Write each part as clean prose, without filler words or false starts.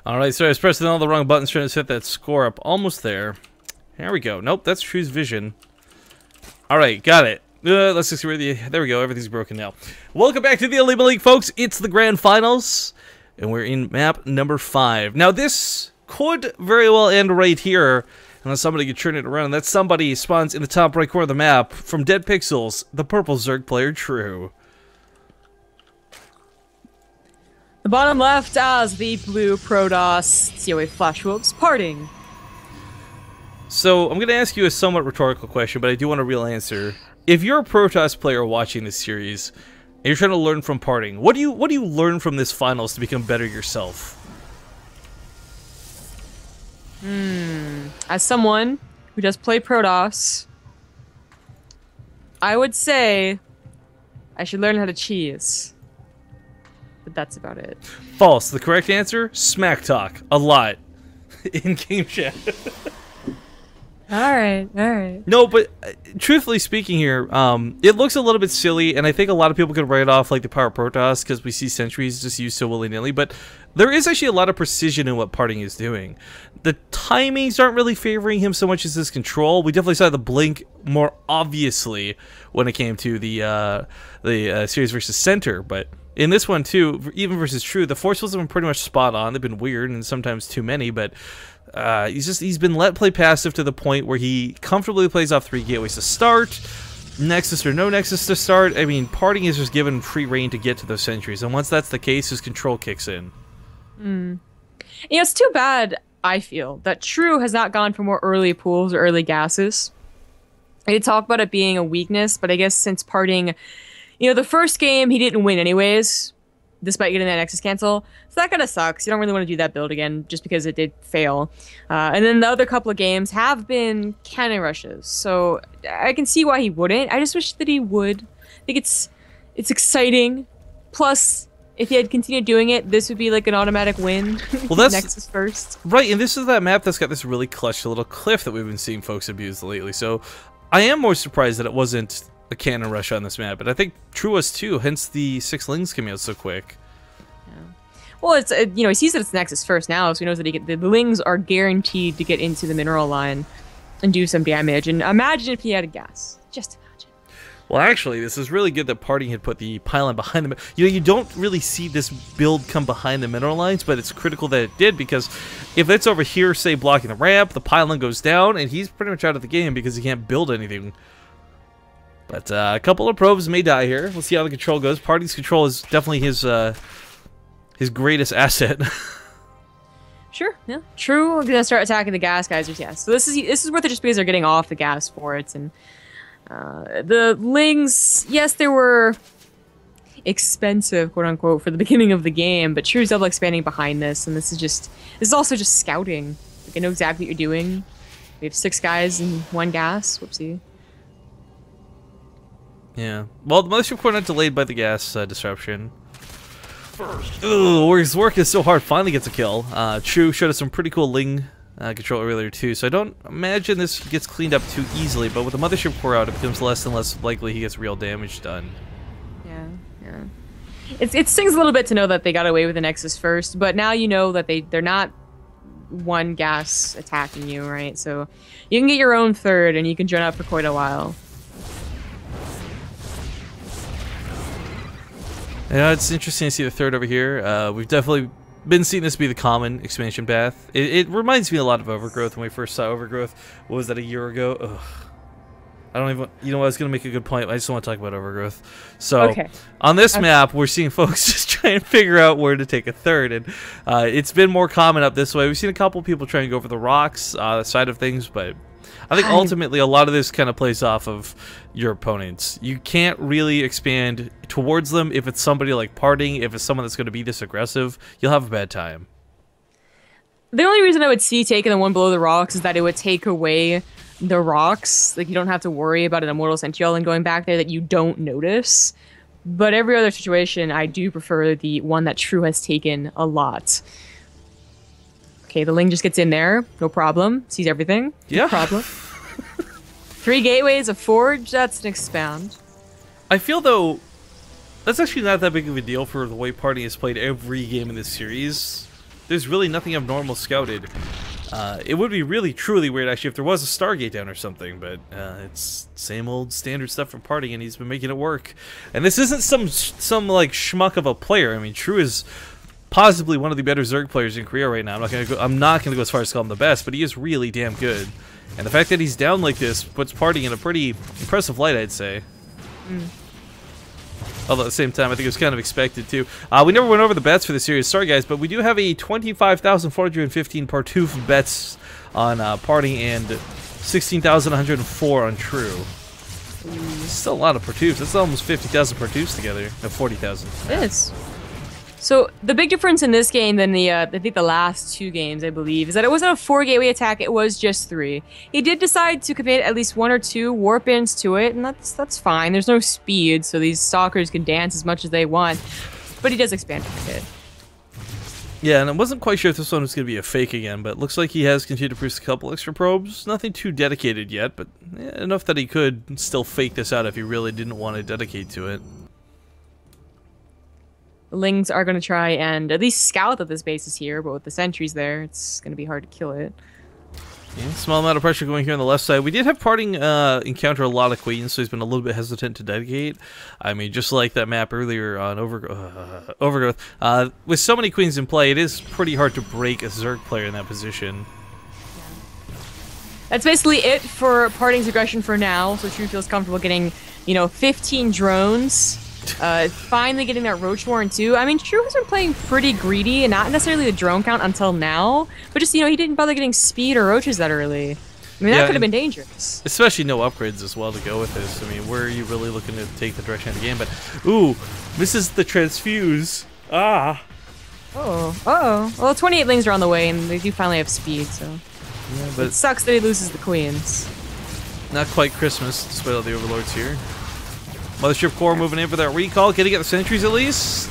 Alright, so I was pressing all the wrong buttons trying to set that score up. Almost there. Here we go. Nope, that's True's vision. Alright, got it. Let's just see where there we go, everything's broken now. Welcome back to the Olimoleague, folks. It's the grand finals, and we're in map number 5. Now, this could very well end right here, unless somebody could turn it around. That somebody spawns in the top right corner of the map from Dead Pixels, the purple Zerg player, True. The bottom left as the blue Protoss COA Flash Wolves PartinG. So, I'm going to ask you a somewhat rhetorical question, but I do want a real answer. If you're a Protoss player watching this series, and you're trying to learn from PartinG, what do you learn from this finals to become better yourself? As someone who does play Protoss, I would say I should learn how to cheese. But that's about it. False. The correct answer? Smack talk. A lot. In game chat. Alright. No, but truthfully speaking here, it looks a little bit silly, and I think a lot of people could write off like the power Protoss because we see sentries just used so willy-nilly, but there is actually a lot of precision in what PartinG is doing. The timings aren't really favoring him so much as his control. We definitely saw the blink more obviously when it came to the series versus center, but in this one too, even versus True, the force have been pretty much spot on. They've been weird and sometimes too many, but he's been let play passive to the point where he comfortably plays off 3 gateways to start, Nexus or no Nexus to start. I mean, PartinG is just given free reign to get to those sentries, and once that's the case, his control kicks in. Yeah, it's too bad, I feel, that True has not gone for more early pools or early gases. I did talk about it being a weakness, but I guess since PartinG, you know, the first game he didn't win anyways, despite getting that Nexus cancel. So that kind of sucks. You don't really want to do that build again just because it did fail. And then the other couple of games have been cannon rushes. So I can see why he wouldn't. I just wish that he would. I think it's exciting. Plus, if he had continued doing it, this would be like an automatic win. Well, that's Nexus first. Right, and this is that map that's got this really clutch little cliff that we've been seeing folks abuse lately. So I am more surprised that it wasn't a cannon rush on this map, but I think True was too, hence the 6 lings coming out so quick. Yeah. Well, it's you know, he sees that it's Nexus first now, so he knows that the lings are guaranteed to get into the mineral line and do some damage. And imagine if he had a gas. Just imagine. Well, actually, this is really good that PartinG had put the pylon behind them. You know, you don't really see this build come behind the mineral lines, but it's critical that it did, because if it's over here, say, blocking the ramp, the pylon goes down, and he's pretty much out of the game because he can't build anything. But a couple of probes may die here. Let's see how the control goes. PartinG's control is definitely his greatest asset. Sure, yeah. True, we're gonna start attacking the gas guys. Yeah. So this is worth it just because they're getting off the gas for it. And the lings, yes, they were expensive, quote unquote, for the beginning of the game, but True's double expanding behind this, and this is also just scouting. Like, I know exactly what you're doing. We have 6 guys and 1 gas. Whoopsie. Yeah. Well, the mothership core not delayed by the gas disruption. Ooh, his work is so hard. Finally gets a kill. True showed us some pretty cool ling control earlier too, so I don't imagine this gets cleaned up too easily, but with the mothership core out, it becomes less and less likely he gets real damage done. Yeah. It stings a little bit to know that they got away with the Nexus first, but now you know that they're not 1 gas attacking you, right? So you can get your own 3rd, and you can join up for quite a while. Yeah, it's interesting to see the 3rd over here. We've definitely been seeing this be the common expansion path. It reminds me a lot of Overgrowth when we first saw Overgrowth. What was that, a year ago? Ugh. I don't even... You know what, I was going to make a good point. I just don't want to talk about Overgrowth. So, okay. On this map, we're seeing folks just try and figure out where to take a 3rd. And it's been more common up this way. We've seen a couple people trying to go for the rocks side of things, but I think ultimately a lot of this kind of plays off of your opponents. You can't really expand towards them if it's somebody like PartinG. If it's someone that's going to be this aggressive, you'll have a bad time. The only reason I would see taking the one below the rocks is that it would take away the rocks. Like, you don't have to worry about an Immortal Sentinel going back there that you don't notice. But every other situation, I do prefer the one that True has taken a lot. Okay, the Ling just gets in there, no problem. Sees everything, yeah. No problem. 3 gateways, a forge, that's an expand. I feel, though, that's actually not that big of a deal for the way PartinG has played every game in this series. there's really nothing abnormal scouted. It would be really, truly weird, actually, if there was a Stargate down or something, but it's same old standard stuff from PartinG, and he's been making it work. And this isn't some like, schmuck of a player. I mean, True is possibly one of the better Zerg players in Korea right now. I'm not gonna go as far as to call him the best, but he is really damn good. And the fact that he's down like this puts PartinG in a pretty impressive light, I'd say. Although at the same time, I think it was kind of expected too. We never went over the bets for the series, sorry guys, but we do have a 25,415 Partouf bets on PartinG and 16,104 on True. Still a lot of Partoufs. That's almost 50,000 Partoufs together. No, 40,000. It is. So the big difference in this game than the I think the last 2 games, I believe, is that it wasn't a 4 gateway attack, it was just 3. He did decide to commit at least 1 or 2 warp-ins to it, and that's fine. There's no speed, so these stalkers can dance as much as they want, but he does expand it a bit. Yeah, and I wasn't quite sure if this one was going to be a fake again, but it looks like he has continued to produce a couple extra probes. Nothing too dedicated yet, but enough that he could still fake this out if he really didn't want to dedicate to it. The Lings are going to try and at least scout that this base is here, but with the sentries there, it's going to be hard to kill it. Yeah, small amount of pressure going here on the left side. We did have PartinG encounter a lot of queens, so he's been a little bit hesitant to dedicate. I mean, just like that map earlier on Overgrowth. With so many queens in play, it is pretty hard to break a Zerg player in that position. That's basically it for PartinG's aggression for now, so True feels comfortable getting, 15 drones. Finally getting that Roach Warren too. I mean, True has been playing pretty greedy, and not necessarily the drone count until now, but just, he didn't bother getting speed or roaches that early. I mean, that could have been dangerous. Especially no upgrades as well to go with this. I mean, where are you really looking to take the direction of the game? But, ooh, misses the transfuse. Ah. Uh-oh. Well, 28 Lings are on the way, and they do finally have speed, so... Yeah, but it sucks that he loses the queens. Not quite Christmas, despite all the overlords here. Mothership Core moving in for that recall. Can he get the sentries at least?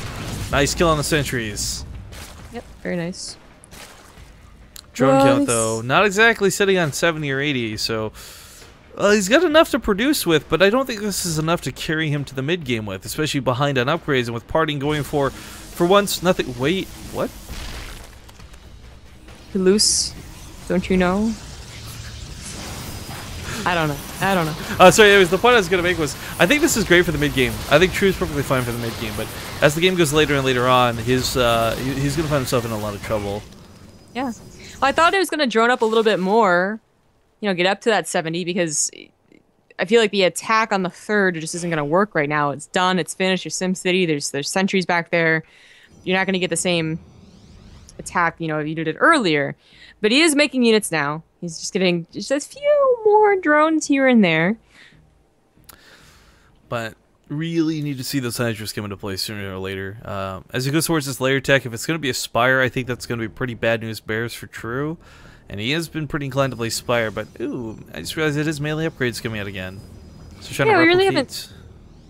Nice kill on the sentries. Yep, very nice. Drone count, though, not exactly sitting on 70 or 80, so... he's got enough to produce with, but I don't think this is enough to carry him to the mid-game with, especially behind on upgrades, and with PartinG going for once, nothing... Wait, what? Loose, don't you know? I don't know. Sorry, anyways, the point I was going to make was, I think this is great for the mid-game. I think True's perfectly fine for the mid-game, but as the game goes later and later on, he's going to find himself in a lot of trouble. Yeah. Well, I thought it was going to drone up a little bit more, get up to that 70, because I feel like the attack on the 3rd just isn't going to work right now. It's done, it's finished, your SimCity, there's sentries back there. You're not going to get the same attack, if you did it earlier. But he is making units now. He's just getting just a few more drones here and there. But really need to see those hydras come into play sooner or later. As he goes towards this layer tech, if it's going to be a Spire, I think that's going to be pretty bad news bears for True. And he has been pretty inclined to play Spire, but ooh, I just realized it is melee upgrades coming out again. So trying to replicate.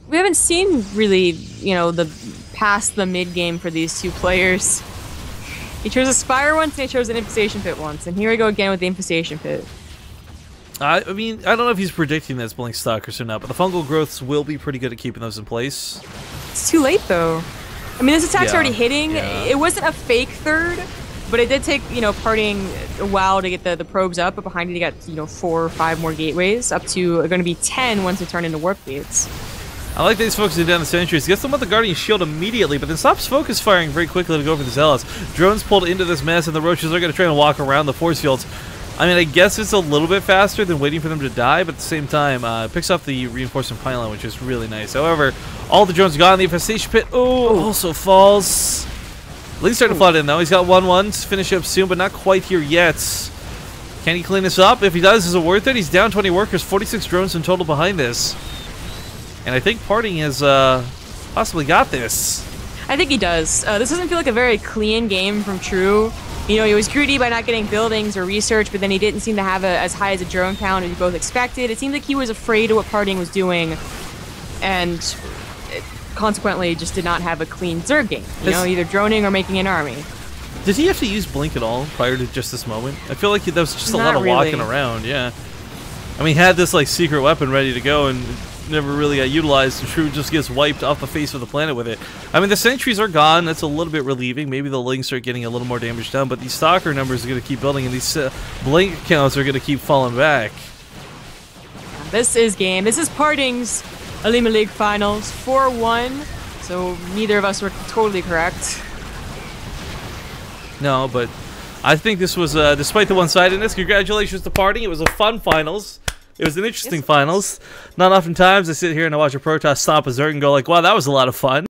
We haven't seen really, the past the mid game for these 2 players. He chose a Spire once, and he chose an Infestation Pit once, and here we go again with the Infestation Pit. I mean, I don't know if he's predicting this Blink Stalkers or not, but the fungal growths will be pretty good at keeping those in place. It's too late, though. I mean, this attack's already hitting. Yeah. It wasn't a fake 3rd, but it did take, PartinG a while to get the probes up, but behind it you got, 4 or 5 more gateways, up to going to be 10 once it turned into warp gates. I like that he's focusing down the sentries. Gets them with the Guardian Shield immediately, but then stops focus firing very quickly to go for the Zealots. Drones pulled into this mess, and the Roaches are going to try and walk around the force fields. I mean, I guess it's a little bit faster than waiting for them to die, but at the same time, picks up the reinforcement pylon, which is really nice. However, all the drones are gone. The Infestation Pit, also falls. Lee's starting to flood in, though. He's got 1-1 to finish up soon, but not quite here yet. Can he clean this up? If he does, is it worth it? He's down 20 workers, 46 drones in total behind this. And I think PartinG has possibly got this. I think he does. This doesn't feel like a very clean game from True. He was greedy by not getting buildings or research, but then he didn't seem to have as high as a drone count as we both expected. It seemed like he was afraid of what PartinG was doing, and consequently just did not have a clean Zerg game. Either droning or making an army. Did he have to use Blink at all prior to just this moment? I feel like that was just a lot of walking around, yeah. I mean, he had this, secret weapon ready to go, and never really got utilized. The Shrew just gets wiped off the face of the planet with it. I mean, the sentries are gone. That's a little bit relieving. Maybe the Lings are getting a little more damage done, but these Stalker numbers are going to keep building, and these Blink counts are going to keep falling back. This is PartinG's Olimoleague Finals 4-1. So neither of us were totally correct. No, but I think this was, despite the one-sidedness, congratulations to PartinG. It was a fun finals. It was an interesting finals. Not oftentimes I sit here and I watch a Protoss stomp a Zerg and go like, wow, that was a lot of fun.